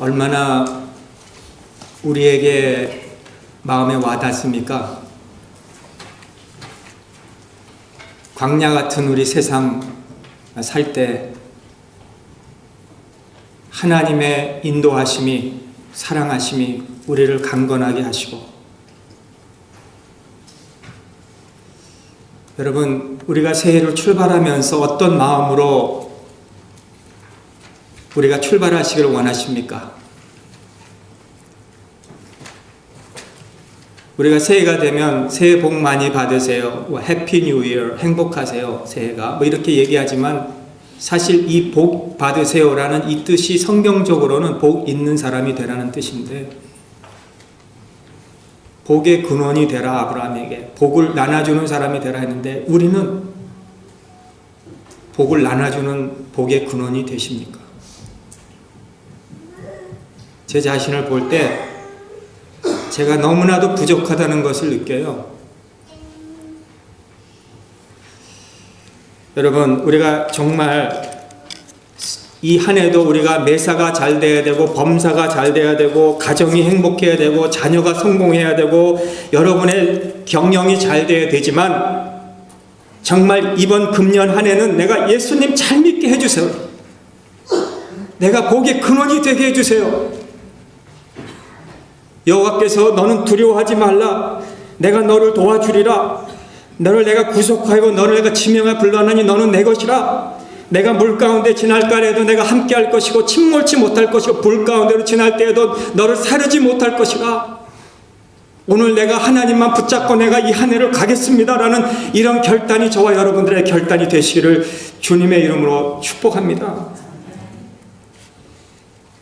얼마나 우리에게 마음에 와닿습니까? 광야 같은 우리 세상 살 때 하나님의 인도하심이, 사랑하심이 우리를 강건하게 하시고, 여러분, 우리가 새해를 출발하면서 어떤 마음으로 우리가 출발하시기를 원하십니까? 우리가 새해가 되면 새해 복 많이 받으세요, 해피 뉴 이어, 행복하세요, 새해가 이렇게 얘기하지만 사실 이 복 받으세요라는 이 뜻이 성경적으로는 복 있는 사람이 되라는 뜻인데, 복의 근원이 되라, 아브라함에게 복을 나눠주는 사람이 되라 했는데, 우리는 복을 나눠주는 복의 근원이 되십니까? 제 자신을 볼 때 제가 너무나도 부족하다는 것을 느껴요. 여러분, 우리가 정말 이 한 해도 우리가 매사가 잘 돼야 되고, 범사가 잘 돼야 되고, 가정이 행복해야 되고, 자녀가 성공해야 되고, 여러분의 경영이 잘 돼야 되지만, 정말 이번 금년 한 해는 내가 예수님 잘 믿게 해주세요. 내가 복의 근원이 되게 해주세요. 여호와께서 너는 두려워하지 말라, 내가 너를 도와주리라, 너를 내가 구속하고 너를 내가 지명하 불러나니 너는 내 것이라, 내가 물 가운데 지날 까에도 내가 함께 할 것이고, 침몰치 못할 것이고, 불 가운데로 지날 때에도 너를 사르지 못할 것이라. 오늘 내가 하나님만 붙잡고 내가 이 한 해를 가겠습니다라는 이런 결단이 저와 여러분들의 결단이 되시기를 주님의 이름으로 축복합니다.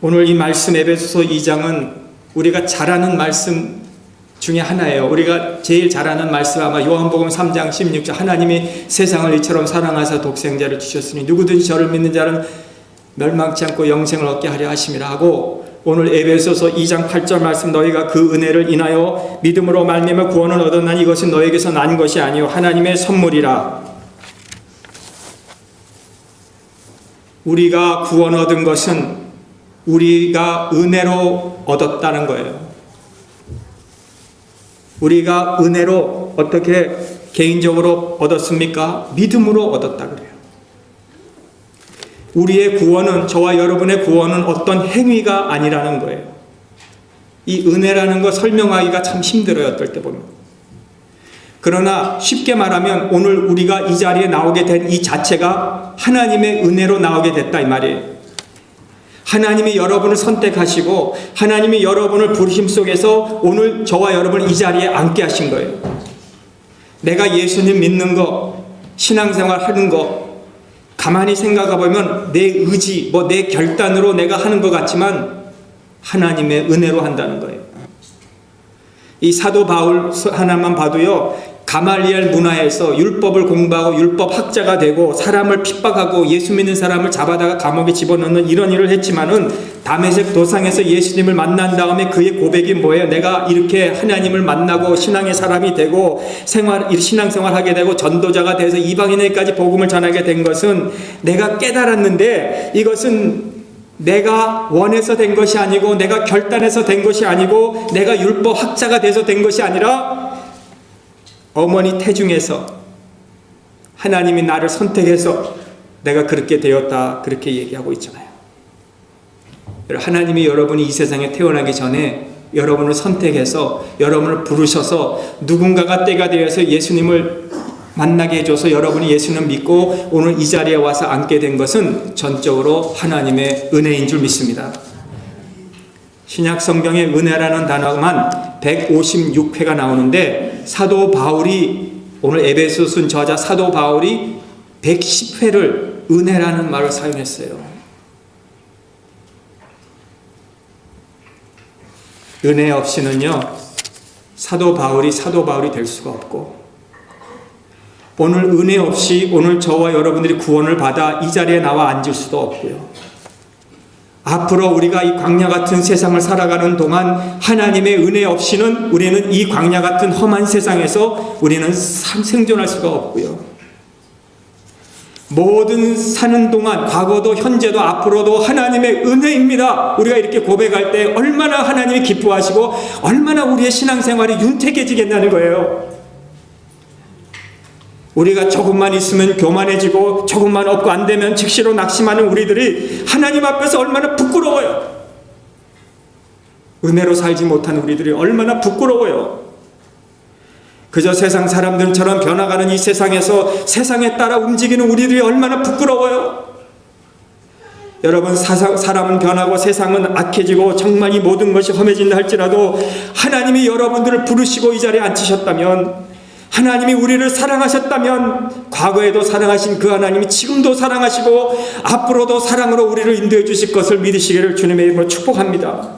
오늘 이 말씀 에베소서 2장은 우리가 잘 아는 말씀 중에 하나예요. 우리가 제일 잘 아는 말씀, 아마 요한복음 3장 16절, 하나님이 세상을 이처럼 사랑하사 독생자를 주셨으니 누구든지 저를 믿는 자는 멸망치 않고 영생을 얻게 하려 하심이라 하고, 오늘 에베소서 2장 8절 말씀, 너희가 그 은혜를 인하여 믿음으로 말미암아 구원을 얻었나니 이것은 너에게서 난 것이 아니요 하나님의 선물이라. 우리가 구원 얻은 것은 우리가 은혜로 얻었다는 거예요. 우리가 은혜로 어떻게 개인적으로 얻었습니까? 믿음으로 얻었다 그래요. 우리의 구원은, 저와 여러분의 구원은 어떤 행위가 아니라는 거예요. 이 은혜라는 거 설명하기가 참 힘들어요, 어떨 때 보면. 그러나 쉽게 말하면 오늘 우리가 이 자리에 나오게 된 이 자체가 하나님의 은혜로 나오게 됐다 이 말이에요. 하나님이 여러분을 선택하시고 하나님이 여러분을 부르심 속에서 오늘 저와 여러분을 이 자리에 앉게 하신 거예요. 내가 예수님 믿는 거, 신앙생활 하는 거 가만히 생각해 보면 내 의지, 내 결단으로 내가 하는 것 같지만 하나님의 은혜로 한다는 거예요. 이 사도 바울 하나만 봐도요, 가말리엘 문화에서 율법을 공부하고 율법 학자가 되고 사람을 핍박하고 예수 믿는 사람을 잡아다가 감옥에 집어넣는 이런 일을 했지만은 다메섹 도상에서 예수님을 만난 다음에 그의 고백이 뭐예요? 내가 이렇게 하나님을 만나고 신앙의 사람이 되고 신앙생활하게 되고 전도자가 돼서 이방인에게까지 복음을 전하게 된 것은 내가 깨달았는데, 이것은 내가 원해서 된 것이 아니고 내가 결단해서 된 것이 아니고 내가 율법 학자가 돼서 된 것이 아니라 어머니 태중에서 하나님이 나를 선택해서 내가 그렇게 되었다, 그렇게 얘기하고 있잖아요. 하나님이 여러분이 이 세상에 태어나기 전에 여러분을 선택해서 여러분을 부르셔서 누군가가 때가 되어서 예수님을 만나게 해줘서 여러분이 예수님 믿고 오늘 이 자리에 와서 앉게 된 것은 전적으로 하나님의 은혜인 줄 믿습니다. 신약 성경에 은혜라는 단어만 156회가 나오는데, 사도 바울이, 오늘 에베소 쓴 저자 사도 바울이 110회를 은혜라는 말을 사용했어요. 은혜 없이는요, 사도 바울이 될 수가 없고, 오늘 은혜 없이 오늘 저와 여러분들이 구원을 받아 이 자리에 나와 앉을 수도 없고요. 앞으로 우리가 이 광야 같은 세상을 살아가는 동안 하나님의 은혜 없이는 우리는 이 광야 같은 험한 세상에서 우리는 생존할 수가 없고요. 모든 사는 동안 과거도 현재도 앞으로도 하나님의 은혜입니다. 우리가 이렇게 고백할 때 얼마나 하나님이 기뻐하시고 얼마나 우리의 신앙생활이 윤택해지겠냐는 거예요. 우리가 조금만 있으면 교만해지고 조금만 얻고 안 되면 즉시로 낙심하는 우리들이 하나님 앞에서 얼마나 부끄러워요. 은혜로 살지 못한 우리들이 얼마나 부끄러워요. 그저 세상 사람들처럼 변화가는 이 세상에서 세상에 따라 움직이는 우리들이 얼마나 부끄러워요. 여러분, 사람은 변하고 세상은 악해지고 정말 이 모든 것이 험해진다 할지라도 하나님이 여러분들을 부르시고 이 자리에 앉히셨다면, 하나님이 우리를 사랑하셨다면 과거에도 사랑하신 그 하나님이 지금도 사랑하시고 앞으로도 사랑으로 우리를 인도해 주실 것을 믿으시기를 주님의 이름으로 축복합니다.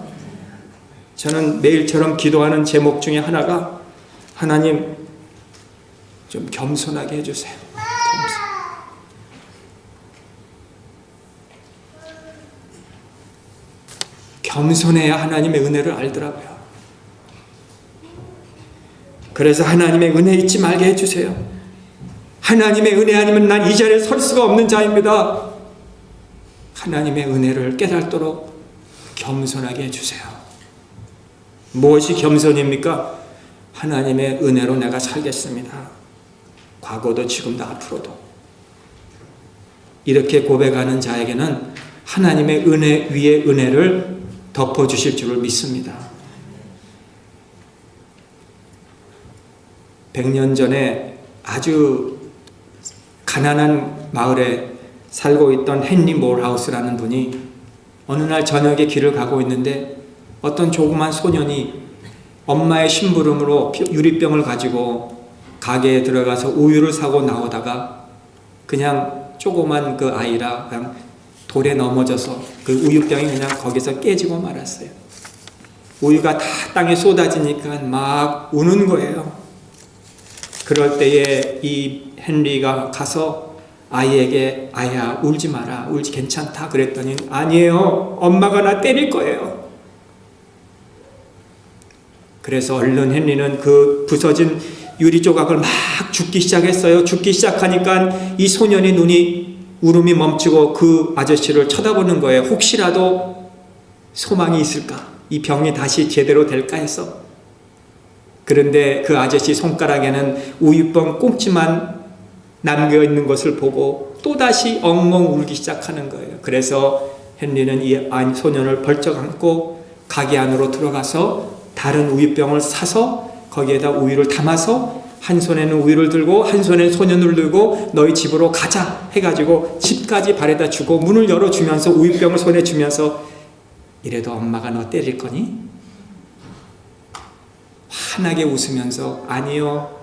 저는 매일처럼 기도하는 제목 중에 하나가 하나님 좀 겸손하게 해주세요. 겸손해야 하나님의 은혜를 알더라고요. 그래서 하나님의 은혜 잊지 말게 해주세요. 하나님의 은혜 아니면 난 이 자리에 설 수가 없는 자입니다. 하나님의 은혜를 깨닫도록 겸손하게 해주세요. 무엇이 겸손입니까? 하나님의 은혜로 내가 살겠습니다. 과거도 지금도 앞으로도. 이렇게 고백하는 자에게는 하나님의 은혜 위에 은혜를 덮어주실 줄을 믿습니다. 100년 전에 아주 가난한 마을에 살고 있던 헨리 몰하우스라는 분이 어느 날 저녁에 길을 가고 있는데 어떤 조그만 소년이 엄마의 심부름으로 유리병을 가지고 가게에 들어가서 우유를 사고 나오다가 그냥 조그만 그 아이라 그냥 돌에 넘어져서 그 우유병이 그냥 거기서 깨지고 말았어요. 우유가 다 땅에 쏟아지니까 막 우는 거예요. 그럴 때에 이 헨리가 가서 아이에게 아야 울지 마라, 울지 괜찮다 그랬더니 아니에요, 엄마가 나 때릴 거예요. 그래서 얼른 헨리는 그 부서진 유리 조각을 막 줍기 시작했어요. 줍기 시작하니까 이 소년의 눈이 울음이 멈추고 그 아저씨를 쳐다보는 거예요. 혹시라도 소망이 있을까? 이 병이 다시 제대로 될까 해서. 그런데 그 아저씨 손가락에는 우유병 꽁치만 남겨있는 것을 보고 또다시 엉엉 울기 시작하는 거예요. 그래서 헨리는 이 소년을 벌쩍 안고 가게 안으로 들어가서 다른 우유병을 사서 거기에다 우유를 담아서 한 손에는 우유를 들고 한 손에는 소년을 들고 너희 집으로 가자 해가지고 집까지 바래다 주고 문을 열어주면서 우유병을 손에 주면서 이래도 엄마가 너 때릴 거니? 환하게 웃으면서 아니요.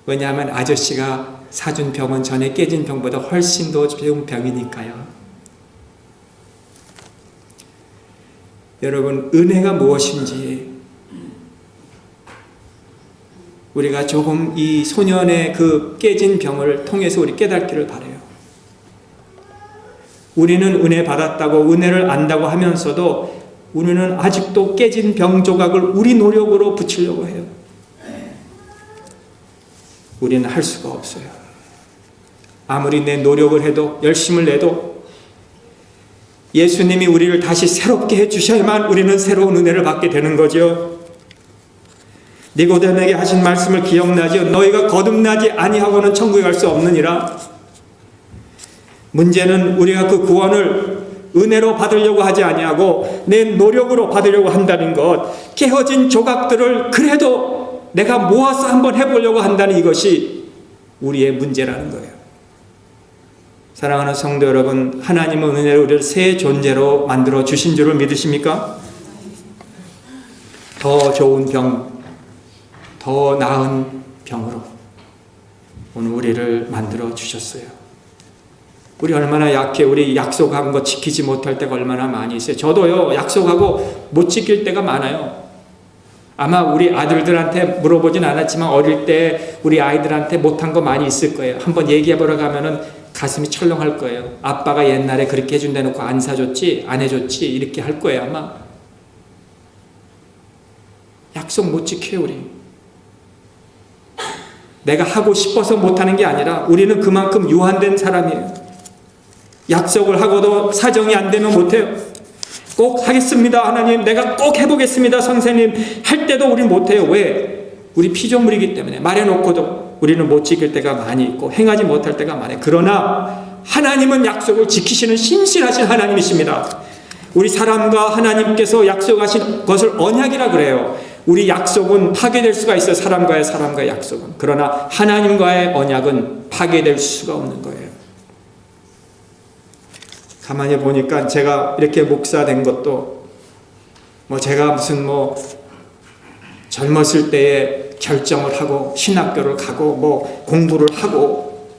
왜냐하면 아저씨가 사준 병은 전에 깨진 병보다 훨씬 더 좋은 병이니까요. 여러분, 은혜가 무엇인지 우리가 조금 이 소년의 그 깨진 병을 통해서 우리 깨닫기를 바라요. 우리는 은혜 받았다고 은혜를 안다고 하면서도 우리는 아직도 깨진 병 조각을 우리 노력으로 붙이려고 해요. 우리는 할 수가 없어요. 아무리 내 노력을 해도 열심을 내도 예수님이 우리를 다시 새롭게 해주셔야만 우리는 새로운 은혜를 받게 되는 거죠. 니고데모에게 하신 말씀을 기억나지요? 너희가 거듭나지 아니하고는 천국에 갈 수 없느니라. 문제는 우리가 그 구원을 은혜로 받으려고 하지 아니하고 내 노력으로 받으려고 한다는 것, 깨어진 조각들을 그래도 내가 모아서 한번 해보려고 한다는 이것이 우리의 문제라는 거예요. 사랑하는 성도 여러분, 하나님은 은혜로 우리를 새 존재로 만들어 주신 줄을 믿으십니까? 더 좋은 병, 더 나은 병으로 오늘 우리를 만들어 주셨어요. 우리 얼마나 약해. 우리 약속한 거 지키지 못할 때가 얼마나 많이 있어요. 저도요, 약속하고 못 지킬 때가 많아요. 아마 우리 아들들한테 물어보진 않았지만 어릴 때 우리 아이들한테 못한 거 많이 있을 거예요. 한번 얘기해보러 가면은 가슴이 철렁할 거예요. 아빠가 옛날에 그렇게 해준다 놓고 안 사줬지, 안 해줬지, 이렇게 할 거예요, 아마. 약속 못 지켜요, 우리. 내가 하고 싶어서 못하는 게 아니라 우리는 그만큼 유한된 사람이에요. 약속을 하고도 사정이 안 되면 못해요. 꼭 하겠습니다 하나님, 내가 꼭 해보겠습니다 선생님 할 때도 우리 못해요. 왜? 우리 피조물이기 때문에 말해놓고도 우리는 못 지킬 때가 많이 있고 행하지 못할 때가 많아요. 그러나 하나님은 약속을 지키시는 신실하신 하나님이십니다. 우리 사람과 하나님께서 약속하신 것을 언약이라 그래요. 우리 약속은 파괴될 수가 있어요. 사람과의 약속은. 그러나 하나님과의 언약은 파괴될 수가 없는 거예요. 가만히 보니까 제가 이렇게 목사 된 것도 제가 무슨 젊었을 때에 결정을 하고 신학교를 가고 공부를 하고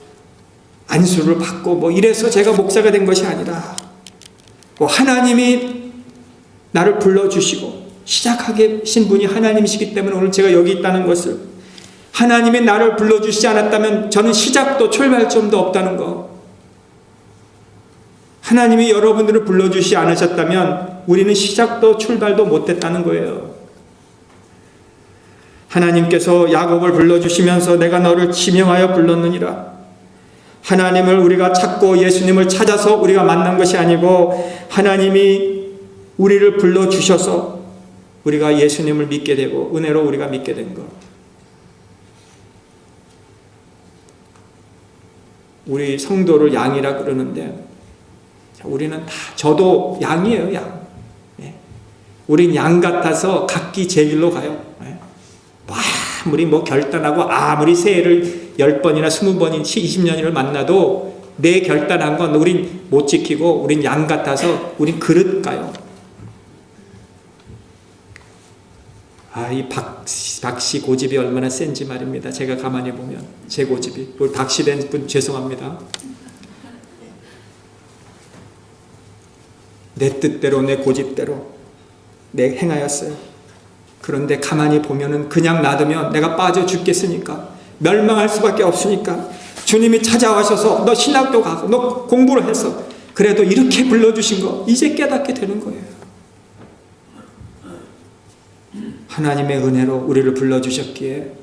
안수를 받고 이래서 제가 목사가 된 것이 아니라 하나님이 나를 불러주시고 시작하게 하신 분이 하나님이시기 때문에 오늘 제가 여기 있다는 것을, 하나님이 나를 불러주시지 않았다면 저는 시작도 출발점도 없다는 거, 하나님이 여러분들을 불러주시지 않으셨다면 우리는 시작도 출발도 못했다는 거예요. 하나님께서 야곱을 불러주시면서 내가 너를 지명하여 불렀느니라. 하나님을 우리가 찾고 예수님을 찾아서 우리가 만난 것이 아니고 하나님이 우리를 불러주셔서 우리가 예수님을 믿게 되고 은혜로 우리가 믿게 된 것. 우리 성도를 양이라 그러는데 우리는 다, 저도 양이에요. 양. 우린 양 같아서 각기 제 길로 가요. 아무리 결단하고 아무리 새해를 10번이나 20번이나 20년을 만나도 내 결단한 건 우린 못 지키고 우린 양 같아서 우린 그릇 가요. 이 박씨 고집이 얼마나 센지 말입니다. 제가 가만히 보면 제 고집이, 우리 박씨 된 분 죄송합니다. 내 뜻대로 내 고집대로 내 행하였어요. 그런데 가만히 보면은 그냥 놔두면 내가 빠져 죽겠으니까, 멸망할 수밖에 없으니까 주님이 찾아와셔서 너 신학교 가고 너 공부를 해서 그래도 이렇게 불러주신 거 이제 깨닫게 되는 거예요. 하나님의 은혜로 우리를 불러주셨기에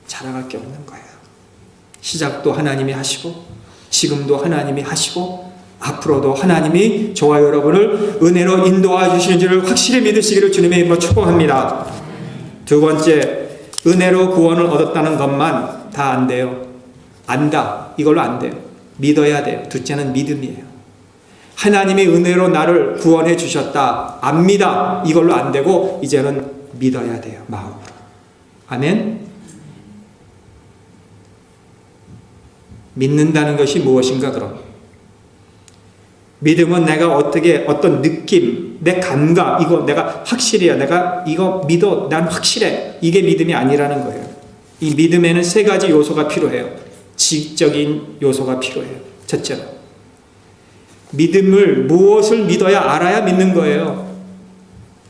자랑할 게 없는 거예요. 시작도 하나님이 하시고 지금도 하나님이 하시고 앞으로도 하나님이 저와 여러분을 은혜로 인도하 주시는 줄을 확실히 믿으시기를 주님의 이름으로 축복합니다. 두 번째, 은혜로 구원을 얻었다는 것만 다 안 돼요. 안다, 이걸로 안 돼요. 믿어야 돼요. 둘째는 믿음이에요. 하나님이 은혜로 나를 구원해 주셨다, 압니다, 이걸로 안 되고 이제는 믿어야 돼요. 마음으로. 아멘. 믿는다는 것이 무엇인가 그럼? 믿음은 내가 어떤 느낌, 내 감각, 이거 내가 확실해요. 내가 이거 믿어, 난 확실해. 이게 믿음이 아니라는 거예요. 이 믿음에는 세 가지 요소가 필요해요. 지적인 요소가 필요해요. 첫째로, 믿음을 무엇을 믿어야 알아야 믿는 거예요.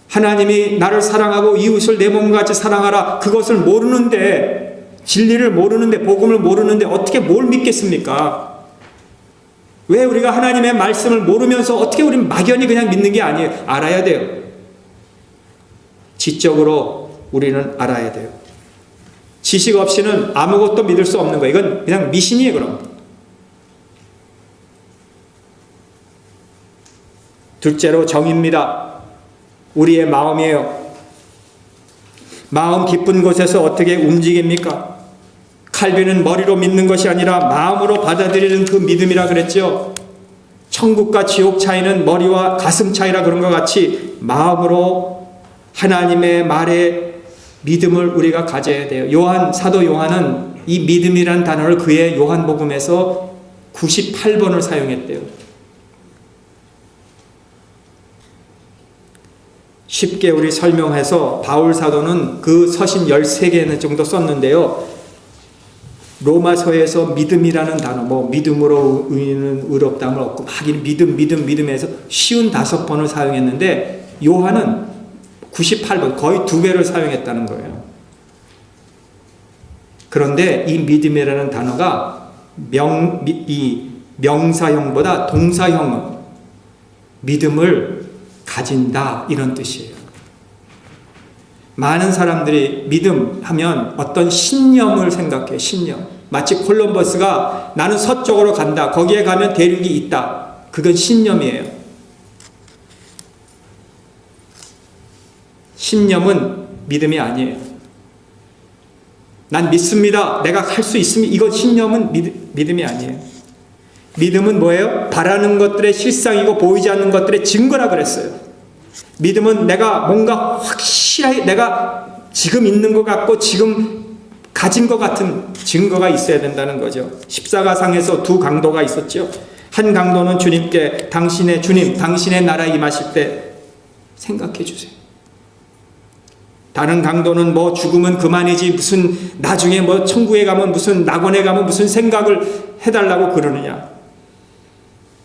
하나님이 나를 사랑하고 이웃을 내 몸같이 사랑하라, 그것을 모르는데, 진리를 모르는데, 복음을 모르는데 어떻게 뭘 믿겠습니까? 왜 우리가 하나님의 말씀을 모르면서 어떻게 우리는 막연히 그냥 믿는 게 아니에요. 알아야 돼요. 지적으로 우리는 알아야 돼요. 지식 없이는 아무것도 믿을 수 없는 거예요. 이건 그냥 미신이에요. 그럼 둘째로 정입니다. 우리의 마음이에요. 마음 깊은 곳에서 어떻게 움직입니까? 칼빈은 머리로 믿는 것이 아니라 마음으로 받아들이는 그 믿음이라 그랬죠. 천국과 지옥 차이는 머리와 가슴 차이라 그런 것 같이 마음으로 하나님의 말에 믿음을 우리가 가져야 돼요. 사도 요한은 이 믿음이란 단어를 그의 요한복음에서 98번을 사용했대요. 쉽게 우리 설명해서 바울 사도는 그 서신 13개 정도 썼는데요. 로마서에서 믿음이라는 단어, 믿음으로 의인은 의롭다함을 얻고 막 믿음에서 쉬운 5번을 사용했는데 요한은 98번, 거의 2배를 사용했다는 거예요. 그런데 이 믿음이라는 단어가 명사형보다 동사형은 믿음을 가진다, 이런 뜻이에요. 많은 사람들이 믿음 하면 어떤 신념을 생각해요. 신념. 마치 콜럼버스가 나는 서쪽으로 간다. 거기에 가면 대륙이 있다. 그건 신념이에요. 신념은 믿음이 아니에요. 난 믿습니다. 내가 할 수 있으면 이건 신념은 믿음이 아니에요. 믿음은 뭐예요? 바라는 것들의 실상이고 보이지 않는 것들의 증거라 그랬어요. 믿음은 내가 뭔가 확실하게 내가 지금 있는 것 같고 지금 가진 것 같은 증거가 있어야 된다는 거죠. 십자가상에서 두 강도가 있었죠. 한 강도는 주님께 당신의 주님, 당신의 나라에 임하실 때 생각해 주세요. 다른 강도는 뭐 죽으면 그만이지 무슨 나중에 뭐 천국에 가면 무슨 낙원에 가면 무슨 생각을 해달라고 그러느냐.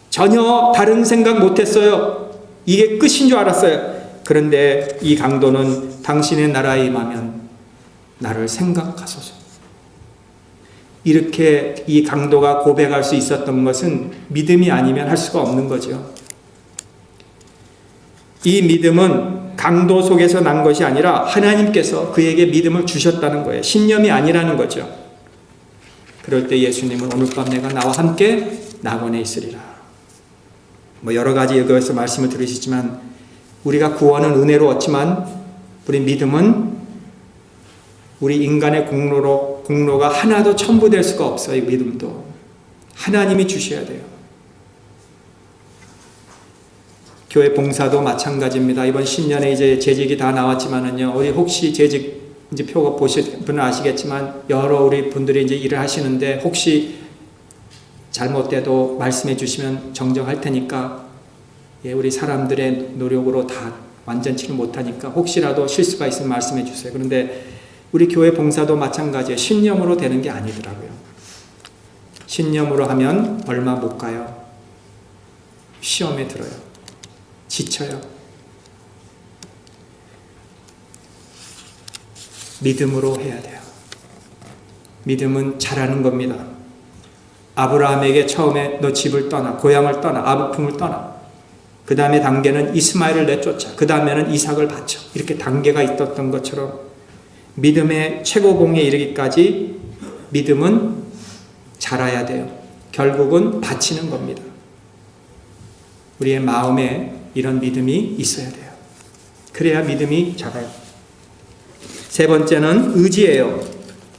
전혀 다른 생각 못했어요. 이게 끝인 줄 알았어요. 그런데 이 강도는 당신의 나라에 임하면 나를 생각하소서. 이렇게 이 강도가 고백할 수 있었던 것은 믿음이 아니면 할 수가 없는 거죠. 이 믿음은 강도 속에서 난 것이 아니라 하나님께서 그에게 믿음을 주셨다는 거예요. 신념이 아니라는 거죠. 그럴 때 예수님은 오늘 밤 내가 나와 함께 낙원에 있으리라. 뭐 여러 가지 여기서 말씀을 들으시지만 우리가 구원은 은혜로 얻지만 우리 믿음은 우리 인간의 공로가 하나도 첨부될 수가 없어요. 믿음도 하나님이 주셔야 돼요. 교회 봉사도 마찬가지입니다. 이번 신년에 이제 재직이 다 나왔지만은요, 우리 혹시 재직 이제 표가 보실 분은 아시겠지만 여러 우리 분들이 이제 일을 하시는데 혹시 잘못돼도 말씀해 주시면 정정할 테니까, 예, 우리 사람들의 노력으로 다 완전치는 못하니까 혹시라도 실수가 있으면 말씀해 주세요. 그런데 우리 교회 봉사도 마찬가지예요. 신념으로 되는 게 아니더라고요. 신념으로 하면 얼마 못 가요. 시험에 들어요. 지쳐요. 믿음으로 해야 돼요. 믿음은 잘하는 겁니다. 아브라함에게 처음에 너 집을 떠나, 고향을 떠나, 아부품을 떠나. 그 다음에 단계는 이스마엘을 내쫓아. 그 다음에는 이삭을 바쳐. 이렇게 단계가 있었던 것처럼 믿음의 최고봉에 이르기까지 믿음은 자라야 돼요. 결국은 바치는 겁니다. 우리의 마음에 이런 믿음이 있어야 돼요. 그래야 믿음이 자라요. 세 번째는 의지예요.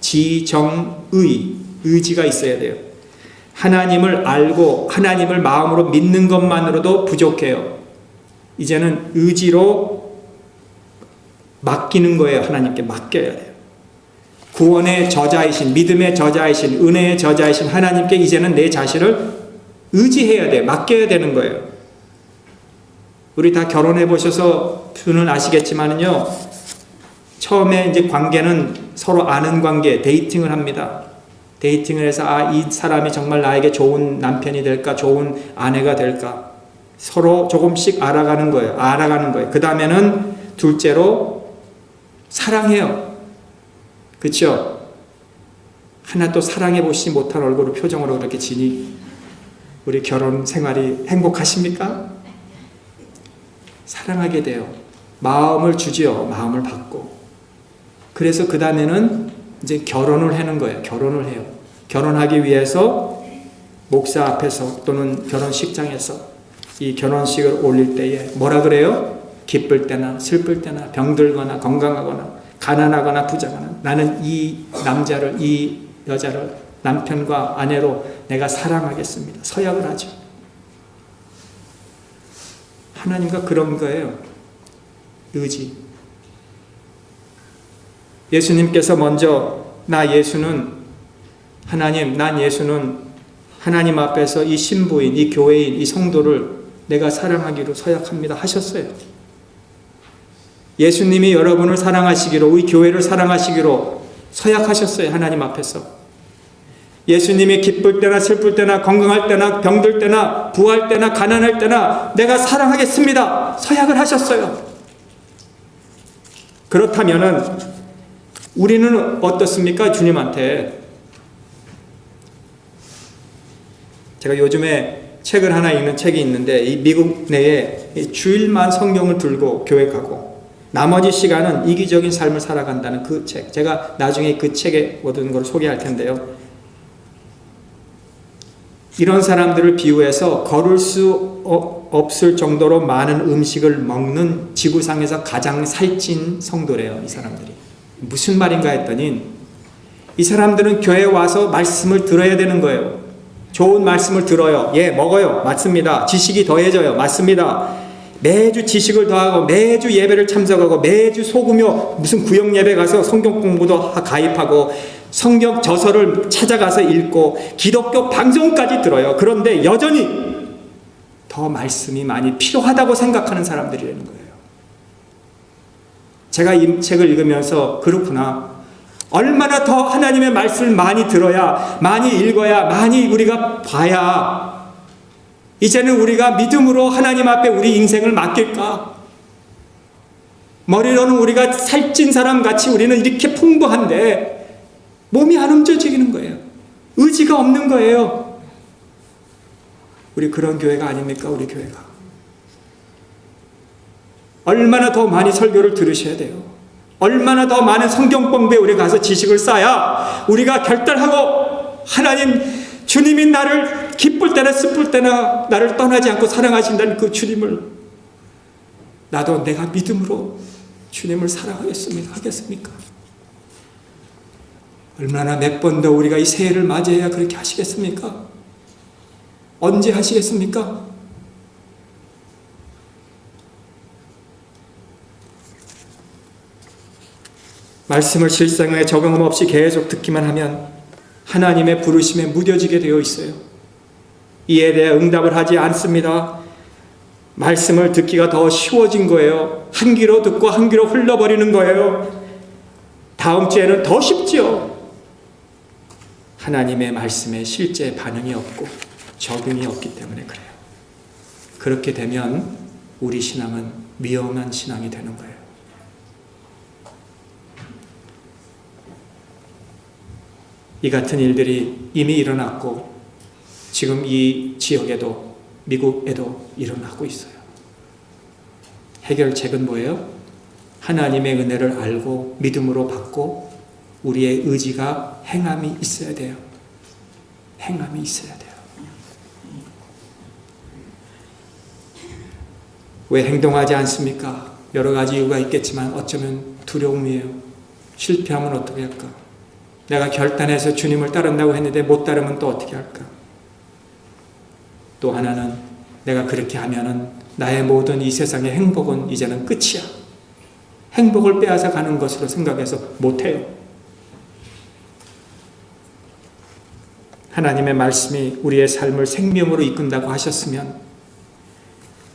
지정의, 의지가 있어야 돼요. 하나님을 알고 하나님을 마음으로 믿는 것만으로도 부족해요. 이제는 의지로 맡기는 거예요. 하나님께 맡겨야 돼요. 구원의 저자이신, 믿음의 저자이신, 은혜의 저자이신 하나님께 이제는 내 자신을 의지해야 돼요. 맡겨야 되는 거예요. 우리 다 결혼해 보셔서 분은 아시겠지만은요, 처음에 이제 관계는 서로 아는 관계, 데이팅을 합니다. 데이팅을 해서 이 사람이 정말 나에게 좋은 남편이 될까, 좋은 아내가 될까, 서로 조금씩 알아가는 거예요. 그 다음에는 둘째로 사랑해요. 그렇죠? 하나도 사랑해 보시지 못한 얼굴로 표정으로 그렇게 지니 우리 결혼 생활이 행복하십니까? 사랑하게 돼요. 마음을 주지요. 마음을 받고. 그래서 그 다음에는 이제 결혼을 하는 거예요. 결혼을 해요. 결혼하기 위해서 목사 앞에서 또는 결혼식장에서 이 결혼식을 올릴 때에 뭐라 그래요? 기쁠 때나 슬플 때나 병들거나 건강하거나 가난하거나 부자거나 나는 이 남자를, 이 여자를 남편과 아내로 내가 사랑하겠습니다. 서약을 하죠. 하나님과 그런 거예요. 의지. 예수님께서 먼저 난 예수는 하나님 앞에서 이 신부인, 이 교회인, 이 성도를 내가 사랑하기로 서약합니다 하셨어요. 예수님이 여러분을 사랑하시기로, 우리 교회를 사랑하시기로 서약하셨어요. 하나님 앞에서. 예수님이 기쁠 때나 슬플 때나 건강할 때나 병들 때나 부할 때나 가난할 때나 내가 사랑하겠습니다 서약을 하셨어요. 그렇다면은 우리는 어떻습니까? 주님한테. 제가 요즘에 하나 읽는 책이 있는데, 이 미국 내에 주일만 성경을 들고 교회 가고 나머지 시간은 이기적인 삶을 살아간다는 그 책. 제가 나중에 그 책의 모든 걸 소개할 텐데요. 이런 사람들을 비유해서 걸을 수 없을 정도로 많은 음식을 먹는 지구상에서 가장 살찐 성도래요. 이 사람들이. 무슨 말인가 했더니 이 사람들은 교회에 와서 말씀을 들어야 되는 거예요. 좋은 말씀을 들어요. 예, 먹어요. 맞습니다. 지식이 더해져요. 맞습니다. 매주 지식을 더하고 매주 예배를 참석하고 매주 소규모 무슨 구역 예배 가서 성경 공부도 가입하고 성경 저서를 찾아가서 읽고 기독교 방송까지 들어요. 그런데 여전히 더 말씀이 많이 필요하다고 생각하는 사람들이라는 거예요. 제가 이 책을 읽으면서 그렇구나. 얼마나 더 하나님의 말씀을 많이 들어야, 많이 읽어야, 많이 우리가 봐야 이제는 우리가 믿음으로 하나님 앞에 우리 인생을 맡길까? 머리로는 우리가 살찐 사람 같이 우리는 이렇게 풍부한데 몸이 안 움직이는 거예요. 의지가 없는 거예요. 우리 그런 교회가 아닙니까? 우리 교회가. 얼마나 더 많이 설교를 들으셔야 돼요. 얼마나 더 많은 성경 공부에 우리가 가서 지식을 쌓아야 우리가 결단하고 하나님 주님이 나를 기쁠 때나 슬플 때나 나를 떠나지 않고 사랑하신다는 그 주님을 나도 내가 믿음으로 주님을 사랑하겠습니까? 얼마나 몇 번 더 우리가 이 새해를 맞이해야 그렇게 하시겠습니까? 언제 하시겠습니까? 말씀을 실생활에 적용 없이 계속 듣기만 하면 하나님의 부르심에 무뎌지게 되어 있어요. 이에 대해 응답을 하지 않습니다. 말씀을 듣기가 더 쉬워진 거예요. 한 귀로 듣고 한 귀로 흘러버리는 거예요. 다음 주에는 더 쉽죠. 하나님의 말씀에 실제 반응이 없고 적용이 없기 때문에 그래요. 그렇게 되면 우리 신앙은 위험한 신앙이 되는 거예요. 이 같은 일들이 이미 일어났고 지금 이 지역에도 미국에도 일어나고 있어요. 해결책은 뭐예요? 하나님의 은혜를 알고 믿음으로 받고 우리의 의지가 행함이 있어야 돼요. 행함이 있어야 돼요. 왜 행동하지 않습니까? 여러 가지 이유가 있겠지만 어쩌면 두려움이에요. 실패하면 어떻게 할까? 내가 결단해서 주님을 따른다고 했는데 못 따르면 또 어떻게 할까? 또 하나는 내가 그렇게 하면은 나의 모든 이 세상의 행복은 이제는 끝이야. 행복을 빼앗아 가는 것으로 생각해서 못해요. 하나님의 말씀이 우리의 삶을 생명으로 이끈다고 하셨으면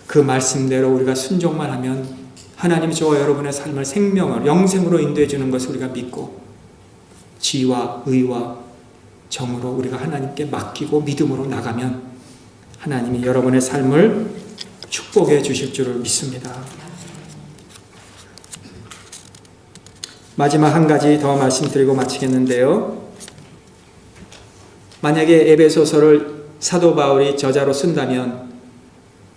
그 말씀대로 우리가 순종만 하면 하나님이 저와 여러분의 삶을 생명으로 영생으로 인도해 주는 것을 우리가 믿고 지와 의와 정으로 우리가 하나님께 맡기고 믿음으로 나가면 하나님이 여러분의 삶을 축복해 주실 줄을 믿습니다. 마지막 한 가지 더 말씀드리고 마치겠는데요. 만약에 에베소서를 사도 바울이 저자로 쓴다면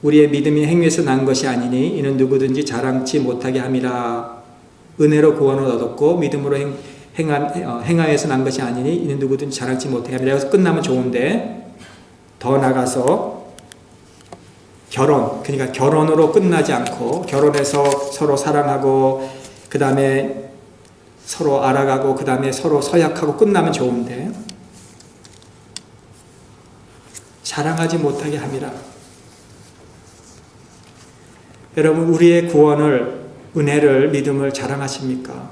우리의 믿음이 행위에서 난 것이 아니니 이는 누구든지 자랑치 못하게 함이라. 은혜로 구원을 얻었고 믿음으로 행하여서 난 것이 아니니 이는 누구든지 자랑치 못하게 함이라. 여기서 끝나면 좋은데 더 나가서 결혼, 그러니까 결혼으로 끝나지 않고 결혼해서 서로 사랑하고 그 다음에 서로 알아가고 그 다음에 서로 서약하고 끝나면 좋은데 자랑하지 못하게 함이라. 여러분 우리의 구원을, 은혜를, 믿음을 자랑하십니까?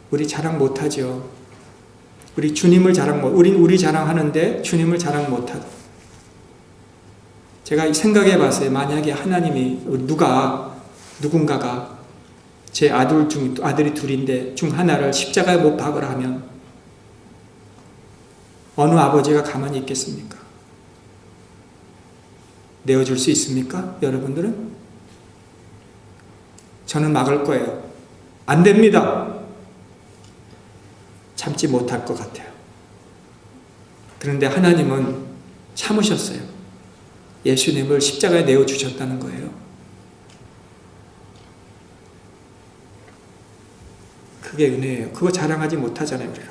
우리 자랑 못하죠. 우리 주님을 자랑 못, 우리 자랑하는데 주님을 자랑 못하죠. 제가 생각해 봤어요. 만약에 하나님이 누군가가 제 아들이 둘인데 중 하나를 십자가에 못 박으라 하면 어느 아버지가 가만히 있겠습니까? 내어줄 수 있습니까? 여러분들은? 저는 막을 거예요. 안 됩니다. 참지 못할 것 같아요. 그런데 하나님은 참으셨어요. 예수님을 십자가에 내어주셨다는 거예요. 그게 은혜예요. 그거 자랑하지 못하잖아요, 우리가.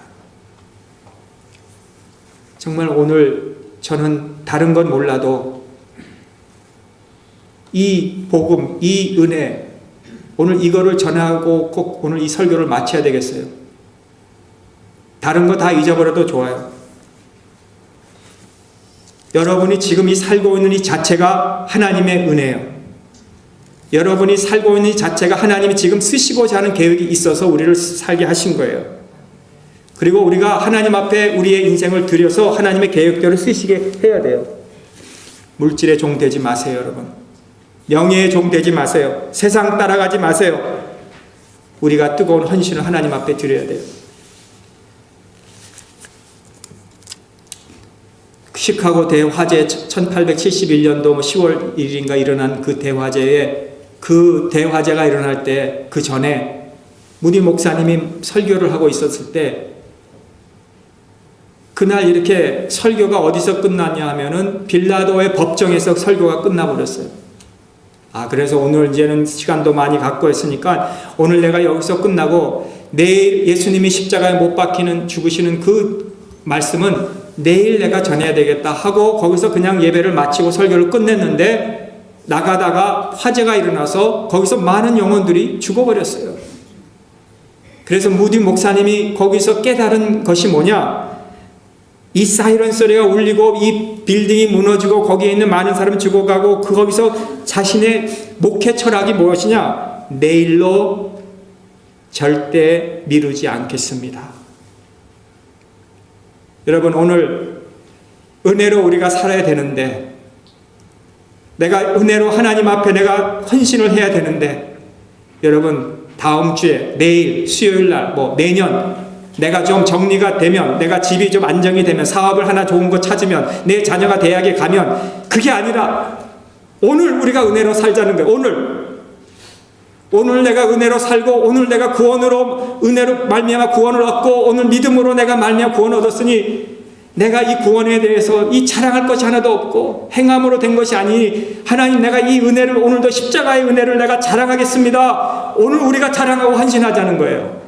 정말 오늘 저는 다른 건 몰라도 이 복음, 이 은혜, 오늘 이거를 전하고 꼭 오늘 이 설교를 마쳐야 되겠어요. 다른 거 다 잊어버려도 좋아요. 여러분이 지금 이 살고 있는 이 자체가 하나님의 은혜예요. 여러분이 살고 있는 이 자체가 하나님이 지금 쓰시고자 하는 계획이 있어서 우리를 살게 하신 거예요. 그리고 우리가 하나님 앞에 우리의 인생을 들여서 하나님의 계획대로 쓰시게 해야 돼요. 물질의 종 되지 마세요, 여러분. 명예의 종 되지 마세요. 세상 따라가지 마세요. 우리가 뜨거운 헌신을 하나님 앞에 드려야 돼요. 시카고 대화재 1871년도 10월 1일인가 일어난 그 대화재가 일어날 때 그 전에 무디 목사님이 설교를 하고 있었을 때 그날 이렇게 설교가 어디서 끝났냐 하면은 빌라도의 법정에서 설교가 끝나버렸어요. 그래서 오늘 이제는 시간도 많이 갖고 했으니까 오늘 내가 여기서 끝나고 내일 예수님이 십자가에 못 박히는 죽으시는 그 말씀은 내일 내가 전해야 되겠다 하고 거기서 그냥 예배를 마치고 설교를 끝냈는데 나가다가 화재가 일어나서 거기서 많은 영혼들이 죽어버렸어요. 그래서 무디 목사님이 거기서 깨달은 것이 뭐냐? 이 사이렌 소리가 울리고 이 빌딩이 무너지고 거기에 있는 많은 사람이 죽어가고 거기서 자신의 목회 철학이 무엇이냐? 내일로 절대 미루지 않겠습니다. 여러분, 오늘 은혜로 우리가 살아야 되는데, 내가 은혜로 하나님 앞에 내가 헌신을 해야 되는데, 여러분 다음 주에 내일 수요일 날 내년 내가 좀 정리가 되면, 내가 집이 좀 안정이 되면, 사업을 하나 좋은 거 찾으면, 내 자녀가 대학에 가면, 그게 아니라 오늘 우리가 은혜로 살자는 거예요. 오늘 내가 은혜로 살고, 오늘 내가 구원으로, 은혜로 말미암아 구원을 얻고, 오늘 믿음으로 내가 말미암아 구원을 얻었으니 내가 이 구원에 대해서 이 자랑할 것이 하나도 없고 행함으로 된 것이 아니니 하나님, 내가 이 은혜를, 오늘도 십자가의 은혜를 내가 자랑하겠습니다. 오늘 우리가 자랑하고 헌신하자는 거예요.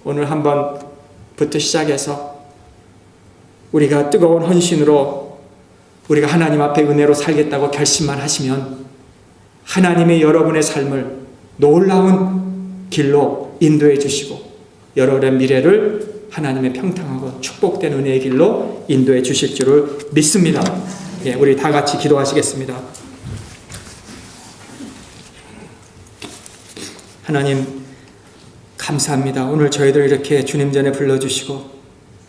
오늘 한번부터 시작해서 우리가 뜨거운 헌신으로 우리가 하나님 앞에 은혜로 살겠다고 결심만 하시면 하나님의 여러분의 삶을 놀라운 길로 인도해 주시고 여러분의 미래를 하나님의 평탄하고 축복된 은혜의 길로 인도해 주실 줄을 믿습니다. 우리 다 같이 기도하시겠습니다. 하나님 감사합니다. 오늘 저희들 이렇게 주님 전에 불러주시고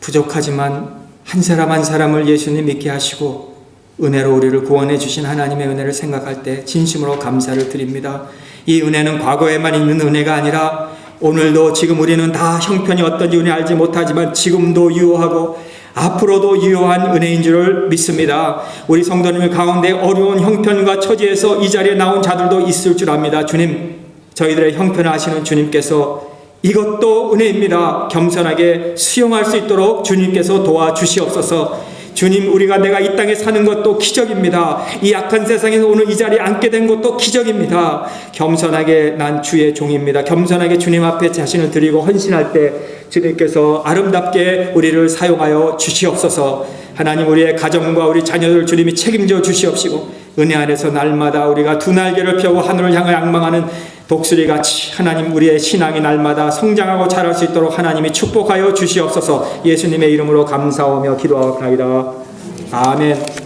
부족하지만 한 사람 한 사람을 예수님 믿게 하시고 은혜로 우리를 구원해 주신 하나님의 은혜를 생각할 때 진심으로 감사를 드립니다. 이 은혜는 과거에만 있는 은혜가 아니라 오늘도 지금 우리는 다 형편이 어떤지 은혜 알지 못하지만 지금도 유효하고 앞으로도 유효한 은혜인 줄을 믿습니다. 우리 성도님들 가운데 어려운 형편과 처지에서 이 자리에 나온 자들도 있을 줄 압니다. 주님, 저희들의 형편을 아시는 주님께서 이것도 은혜입니다. 겸손하게 수용할 수 있도록 주님께서 도와주시옵소서. 주님, 내가 이 땅에 사는 것도 기적입니다. 이 악한 세상에서 오늘 이 자리에 앉게 된 것도 기적입니다. 겸손하게 난 주의 종입니다. 겸손하게 주님 앞에 자신을 드리고 헌신할 때 주님께서 아름답게 우리를 사용하여 주시옵소서. 하나님, 우리의 가정과 우리 자녀들 주님이 책임져 주시옵시고 은혜 안에서 날마다 우리가 두 날개를 펴고 하늘을 향해 양망하는 독수리같이 하나님, 우리의 신앙이 날마다 성장하고 자랄 수 있도록 하나님이 축복하여 주시옵소서. 예수님의 이름으로 감사하며 기도하옵나이다. 아멘.